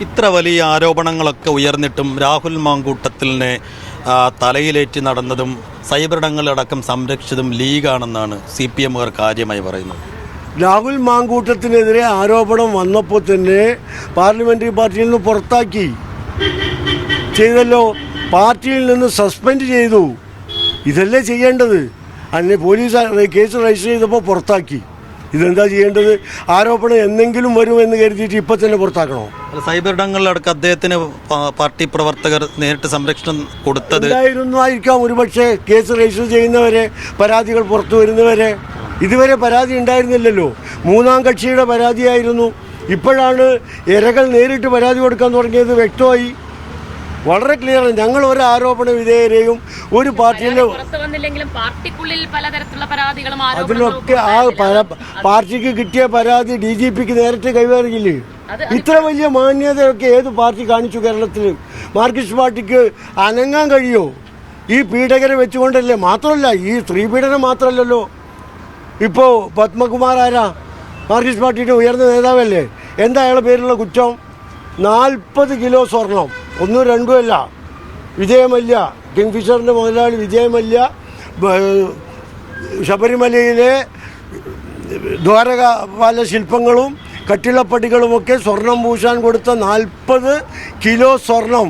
ഇത്ര വലിയ ആരോപണങ്ങളൊക്കെ ഉയർന്നിട്ടും രാഹുൽ മാങ്കൂട്ടത്തിലിനെ തലയിലേറ്റി നടന്നതും സൈബറിടങ്ങളടക്കം സംരക്ഷിച്ചതും ലീഗാണെന്നാണ് CPM കാര്യമായി പറയുന്നത്. രാഹുൽ മാങ്കൂട്ടത്തിനെതിരെ ആരോപണം വന്നപ്പോൾ തന്നെ പാർലമെൻ്ററി പാർട്ടിയിൽ നിന്ന് പുറത്താക്കി ചെയ്തല്ലോ, പാർട്ടിയിൽ നിന്ന് സസ്പെൻഡ് ചെയ്തു. ഇതല്ലേ ചെയ്യേണ്ടത്? അന്നെ പോലീസ് കേസ് രജിസ്റ്റർ ചെയ്തപ്പോൾ പുറത്താക്കി. ഇതെന്താ ചെയ്യേണ്ടത്? ആരോപണം എന്തെങ്കിലും വരുമെന്ന് കരുതിയിട്ട് ഇപ്പം തന്നെ പുറത്താക്കണോ? സൈബറിടങ്ങളിലടക്കം അദ്ദേഹത്തിന് പാർട്ടി പ്രവർത്തകർ നേരിട്ട് സംരക്ഷണം കൊടുത്തത് ഉണ്ടായിരുന്നായിരിക്കാം ഒരുപക്ഷെ. കേസ് രജിസ്റ്റർ ചെയ്യുന്നവരെ, പരാതികൾ പുറത്തു വരുന്നവരെ. ഇതുവരെ പരാതി ഉണ്ടായിരുന്നില്ലല്ലോ, മൂന്നാം കക്ഷിയുടെ പരാതിയായിരുന്നു. ഇപ്പോഴാണ് ഇരകൾ നേരിട്ട് പരാതി കൊടുക്കാൻ തുടങ്ങിയത്. വ്യക്തമായി, വളരെ ക്ലിയറാണ്. ഞങ്ങൾ ഒരു ആരോപണ വിധേയരെയും ഒരു പാർട്ടിയിലെ അതിലൊക്കെ പാർട്ടിക്ക് കിട്ടിയ പരാതി DGPക്ക് നേരിട്ട് കൈമാറിയില്ലേ? ഇത്ര വലിയ മാന്യതയൊക്കെ ഏത് പാർട്ടി കാണിച്ചു കേരളത്തിൽ? മാർക്സിസ്റ്റ് പാർട്ടിക്ക് അനങ്ങാൻ കഴിയോ? ഈ പീഡകരെ വെച്ചുകൊണ്ടല്ലേ? മാത്രമല്ല, ഈ സ്ത്രീ പീഡനം മാത്രമല്ലല്ലോ. ഇപ്പോൾ പത്മകുമാർ ആരാ? മാർക്സിസ്റ്റ് പാർട്ടിയുടെ ഉയർന്ന നേതാവല്ലേ? എന്താ അയാളുടെ പേരിലുള്ള കുറ്റം? 40 കിലോ സ്വർണം, ഒന്നും രണ്ടും അല്ല. വിജയമല്യ, കിങ്ഫിഷറിൻ്റെ മുതലാളി വിജയമല്യ ശബരിമലയിലെ ദ്വാരപാല ശില്പങ്ങളും കട്ടിളപ്പടികളുമൊക്കെ സ്വർണം പൂശാൻ കൊടുത്ത 40 കിലോ സ്വർണം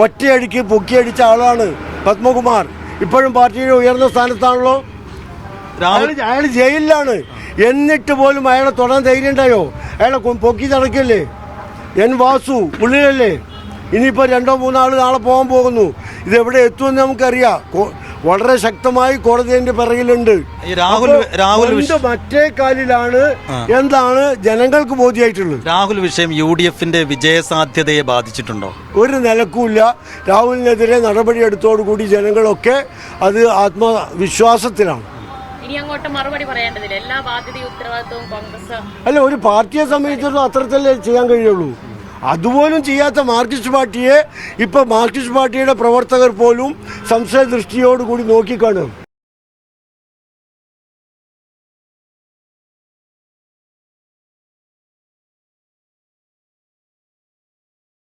ഒറ്റയടിക്ക് പൊക്കിയടിച്ച ആളാണ് പത്മകുമാർ. ഇപ്പോഴും പാർട്ടിയുടെ ഉയർന്ന സ്ഥാനത്താണല്ലോ. അയാൾ ജയിലിലാണ്. എന്നിട്ട് പോലും അയാളെ തൊടാൻ ധൈര്യം ഉണ്ടായോ? അയാളെ പൊക്കി നടക്കല്ലേ? വാസു ഉള്ളിലല്ലേ? ഇനിയിപ്പോൾ 2-3 ആൾ നാളെ പോകാൻ പോകുന്നു. ഇതെവിടെ എത്തുമെന്ന് നമുക്കറിയാം. വളരെ ശക്തമായി കോടതിന്റെ പിറകിലുണ്ട്. മറ്റേ കാലിലാണ് എന്താണ് ജനങ്ങൾക്ക് ബോധ്യമായിട്ടുള്ളത്. രാഹുൽ വിഷയം UDFന്റെ വിജയസാധ്യതയെ ബാധിച്ചിട്ടുണ്ടോ? ഒരു നിലക്കുമില്ല. രാഹുലിനെതിരെ നടപടിയെടുത്തോടുകൂടി ജനങ്ങളൊക്കെ അത് ആത്മവിശ്വാസത്തിലാണ്. ഇനി അങ്ങോട്ട് മറുപടി പറയേണ്ടതില്ല. എല്ലാ ബാധ്യതയും ഉത്തരവാദിത്വവും കോൺഗ്രസ് അല്ല, ഒരു പാർട്ടിയെ സംബന്ധിച്ചിടത്തോളം അത്രത്തല്ലേ ചെയ്യാൻ കഴിയുള്ളൂ. അതുപോലും ചെയ്യാത്ത മാർക്സിസ്റ്റ് പാർട്ടിയെ ഇപ്പം മാർക്സിസ്റ്റ് പാർട്ടിയുടെ പ്രവർത്തകർ പോലും സംശയ ദൃഷ്ടിയോടുകൂടി നോക്കിക്കാണും.